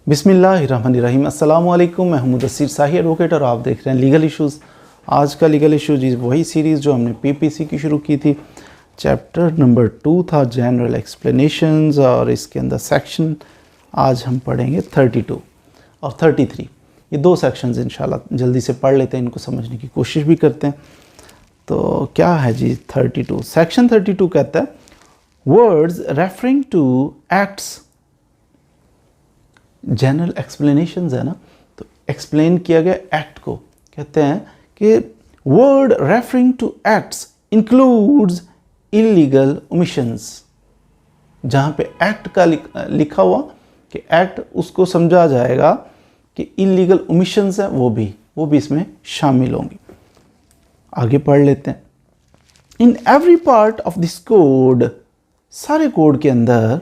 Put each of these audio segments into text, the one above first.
बिस्मिल्लाहिर्रहमानिर्रहीम। अस्सलामु अलैकुम। मैं मुदस्सिर शाही एडवोकेट और आप देख रहे हैं लीगल इश्यूज़। आज का लीगल इश्यूज़ वही सीरीज़ जो हमने पीपीसी की शुरू की थी। चैप्टर नंबर 2 था जनरल एक्सप्लेनेशंस और इसके अंदर सेक्शन आज हम पढ़ेंगे 32 और 33। ये दो सेक्शंस इंशाल्लाह जल्दी से पढ़ लेते हैं, इनको समझने की कोशिश भी करते हैं। तो क्या है जी 32? सेक्शन 32 कहता है words referring to acts. General explanations है ना, तो एक्सप्लेन किया गया एक्ट को कहते हैं कि word referring to acts includes illegal omissions. जहाँ पे एक्ट का लिखा हुआ कि एक्ट, उसको समझा जाएगा कि इलीगल ओमिशंस है, वो भी इसमें शामिल होंगी। आगे पढ़ लेते हैं। In every part of this code, सारे कोड के अंदर,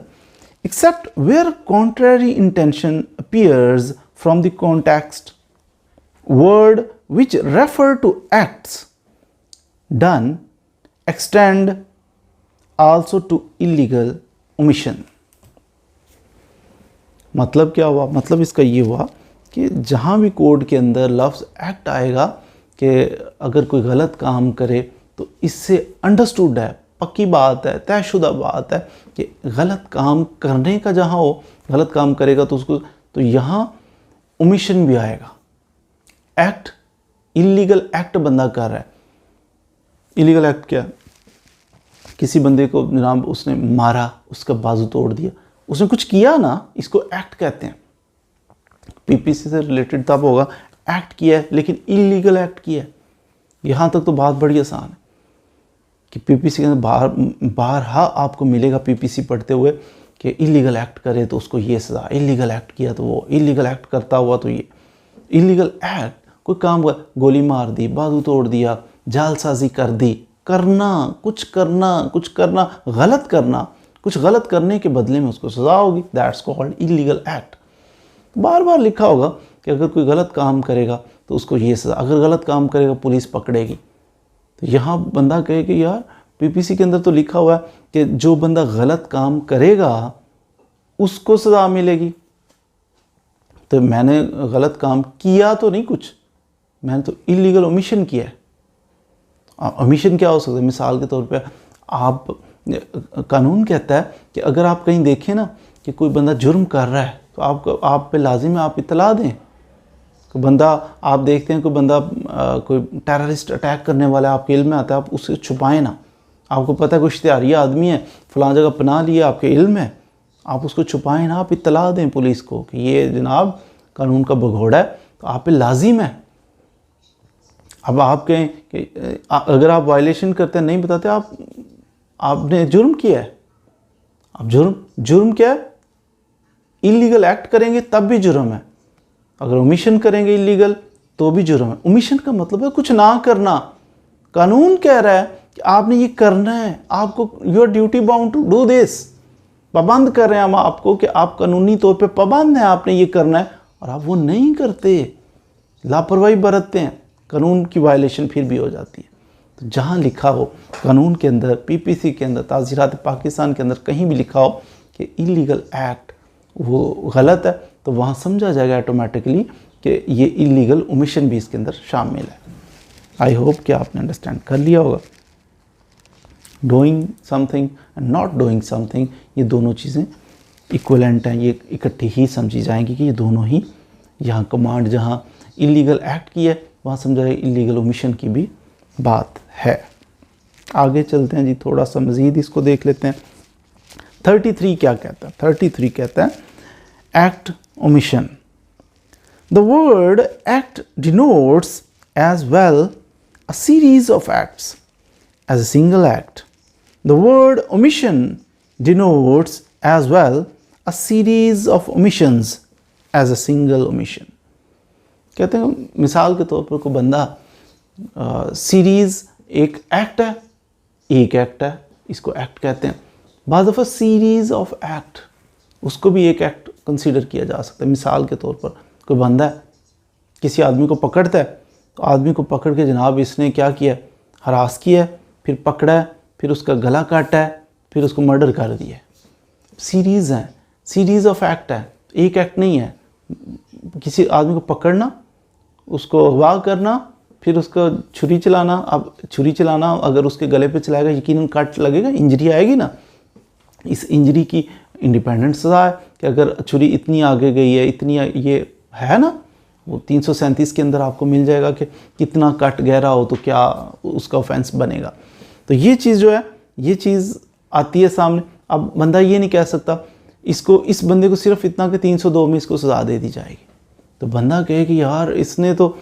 except where contrary intention appears from the context, word which refer to acts done extend also to illegal omission। मतलब क्या हुआ? मतलब इसका ये हुआ कि जहाँ भी कोड के अंदर लफ्ज़ एक्ट आएगा कि अगर कोई गलत काम करे तो इससे अंडरस्टूड है, पक्की बात है, तयशुदा बात है कि गलत काम करने का जहाँ हो, गलत काम करेगा तो उसको, तो यहाँ ओमिशन भी आएगा। एक्ट, इलीगल एक्ट बंदा कर रहा है। इलीगल एक्ट क्या? किसी बंदे को जनाब उसने मारा, उसका बाजू तोड़ दिया, उसने कुछ किया ना, इसको एक्ट कहते हैं। पीपीसी से रिलेटेड तब होगा एक्ट किया है, लेकिन इलीगल एक्ट किया है। यहाँ तक तो बात बड़ी आसान है कि पीपीसी के अंदर बारहा आपको मिलेगा पीपीसी पढ़ते हुए कि इलीगल एक्ट करे तो उसको ये सज़ा, इलीगल एक्ट किया तो वो, इलीगल एक्ट करता हुआ तो ये। इलीगल एक्ट कोई काम कर, गोली मार दी, बाजू तोड़ दिया, जालसाजी कर दी, कुछ करना, गलत करना, कुछ गलत करने के बदले में उसको सज़ा होगी। That's called illegal act. बार बार लिखा होगा कि अगर कोई गलत काम करेगा तो उसको ये सज़ा, अगर गलत काम करेगा पुलिस पकड़ेगी। तो यहाँ बंदा कहे कि यार पीपीसी के अंदर तो लिखा हुआ है कि जो बंदा गलत काम करेगा उसको सज़ा मिलेगी। तो मैंने गलत काम किया तो नहीं कुछ, मैंने तो इलीगल ओमिशन किया है। ओमिशन क्या हो सकता है? मिसाल के तौर पे आप, कानून कहता है कि अगर आप कहीं देखें ना कि कोई बंदा जुर्म कर रहा है तो आप पे लाजिम है आप इत्तला दें। कोई बंदा आप देखते हैं, कोई बंदा कोई टेररिस्ट अटैक करने वाला है, आपके इल्म में आता है, आप उसे छुपाएं ना। आपको पता है कोई इश्तिहारिया आदमी है, फ़लाँ जगह पनाह लिया, आपके इल्म है, आप उसको छुपाएं ना, आप इत्तला दें पुलिस को कि ये जनाब कानून का भगोड़ा है, तो आप पे लाजिम है। अब आप कहें कि अगर आप वायलेशन करते हैं, नहीं बताते, आपने जुर्म किया है। अब जुर्म क्या है? इलीगल एक्ट करेंगे तब भी जुर्म है, अगर ओमिशन करेंगे इलीगल तो भी जुर्म है। ओमिशन का मतलब है कुछ ना करना। कानून कह रहा है कि आपने ये करना है, आपको you are duty bound to do this. पाबंद कर रहे हैं हम आपको कि आप कानूनी तौर पे पाबंद हैं, आपने ये करना है, और आप वो नहीं करते, लापरवाही बरतते हैं, कानून की वायलेशन फिर भी हो जाती है। तो जहाँ लिखा हो कानून के अंदर, पीपीसी के अंदर, ताज़ीरात पाकिस्तान के अंदर कहीं भी लिखा हो कि इलीगल एक्ट वो गलत है, तो वहाँ समझा जाएगा ऑटोमेटिकली कि ये इलीगल ओमिशन भी इसके अंदर शामिल है। आई होप कि आपने अंडरस्टैंड कर लिया होगा। Doing something and not doing something, ये दोनों चीज़ें इक्वलेंट हैं, ये इकट्ठी ही समझी जाएंगी कि ये दोनों ही, यहाँ कमांड जहाँ इलीगल एक्ट की है वहाँ समझा जाए इलीगल ओमिशन की भी बात है। आगे चलते हैं जी, थोड़ा सा मज़ीद इसको देख लेते हैं। 33 क्या कहता है? 33 कहता है act omission. The word act denotes as well a series of acts as a single act. The word omission denotes as well a series of omissions as a single omission. कहते हैं मिसाल के तौर पर कोई बंदा सीरीज़, एक act है, इसको एक्ट कहते हैं। बाद दफ़ा सीरीज़ ऑफ एक्ट, उसको भी एक एक्ट कंसीडर किया जा सकता है। मिसाल के तौर पर कोई बंदा है, किसी आदमी को पकड़ता है, तो आदमी को पकड़ के जनाब इसने क्या किया, हरास किया, फिर पकड़ा है, फिर उसका गला काटा है, फिर उसको मर्डर कर दिया। सीरीज़ है, सीरीज़ ऑफ एक्ट है, एक एक्ट नहीं है। किसी आदमी को पकड़ना, उसको अगवा करना, फिर उसका छुरी चलाना। अब छुरी चलाना अगर उसके गले पे चलाएगा यकीनन कट लगेगा, इंजरी आएगी ना। इस इंजरी की इंडिपेंडेंट सज़ा है कि अगर छुरी इतनी आगे गई है, इतनी ये है ना, वो 337 के अंदर आपको मिल जाएगा कि कितना कट गहरा हो तो क्या उसका ऑफेंस बनेगा। तो ये चीज़ जो है, ये चीज़ आती है सामने। अब बंदा ये नहीं कह सकता इसको, इस बंदे को सिर्फ इतना कि 302 में इसको सज़ा दे दी जाएगी। तो बंदा कहे कि यार इसने तो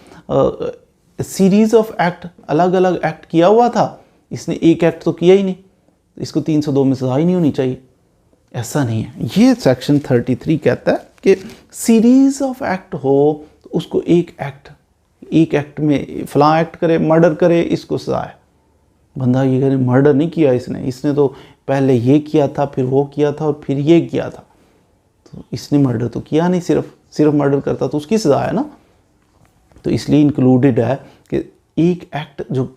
सीरीज़ ऑफ एक्ट, अलग अलग एक्ट किया हुआ था, इसने एक एक्ट तो किया ही नहीं, इसको 302 में सज़ा ही नहीं होनी चाहिए। ऐसा नहीं है। ये सेक्शन 33 कहता है कि सीरीज़ ऑफ एक्ट हो तो उसको एक एक्ट में फलां एक्ट करे, मर्डर करे, इसको सज़ा है। बंदा ये करे मर्डर नहीं किया इसने तो पहले ये किया था, फिर वो किया था और फिर ये किया था, तो इसने मर्डर तो किया नहीं, सिर्फ मर्डर करता तो उसकी सज़ा है ना। तो इसलिए इंक्लूडेड है कि एक एक्ट, जो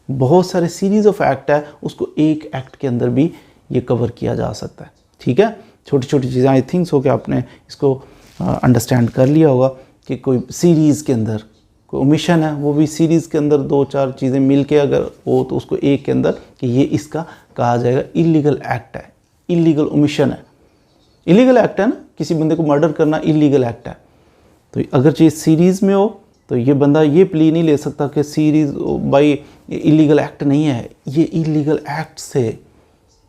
बहुत सारे सीरीज़ ऑफ एक्ट है, उसको एक एक्ट के अंदर भी ये कवर किया जा सकता है। ठीक है, छोटी छोटी चीज़ें आई थिंक सो कि आपने इसको अंडरस्टैंड कर लिया होगा कि कोई सीरीज़ के अंदर कोई ओमिशन है, वो भी सीरीज़ के अंदर 2-4 चीज़ें मिल के अगर हो तो उसको एक के अंदर कि ये इसका कहा जाएगा इलीगल एक्ट है, इलीगल ओमिशन है। इलीगल एक्ट है ना, किसी बंदे को मर्डर करना इलीगल एक्ट है। तो अगर चीज़ सीरीज़ में हो तो ये बंदा ये प्ली नहीं ले सकता कि सीरीज़ बाई इलीगल एक्ट नहीं है, ये इलीगल एक्ट से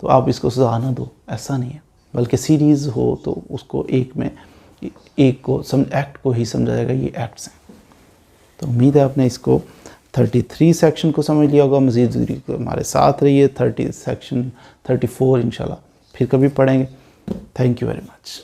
तो आप इसको सज़ा ना दो, ऐसा नहीं है। बल्कि सीरीज़ हो तो उसको एक में एक को एक्ट को ही समझा जाएगा ये एक्ट्स हैं। तो उम्मीद है आपने इसको 33 सेक्शन को समझ लिया होगा। मज़ीद हमारे साथ रहिए, सेक्शन 34 इंशाल्लाह फिर कभी पढ़ेंगे। Thank you very much.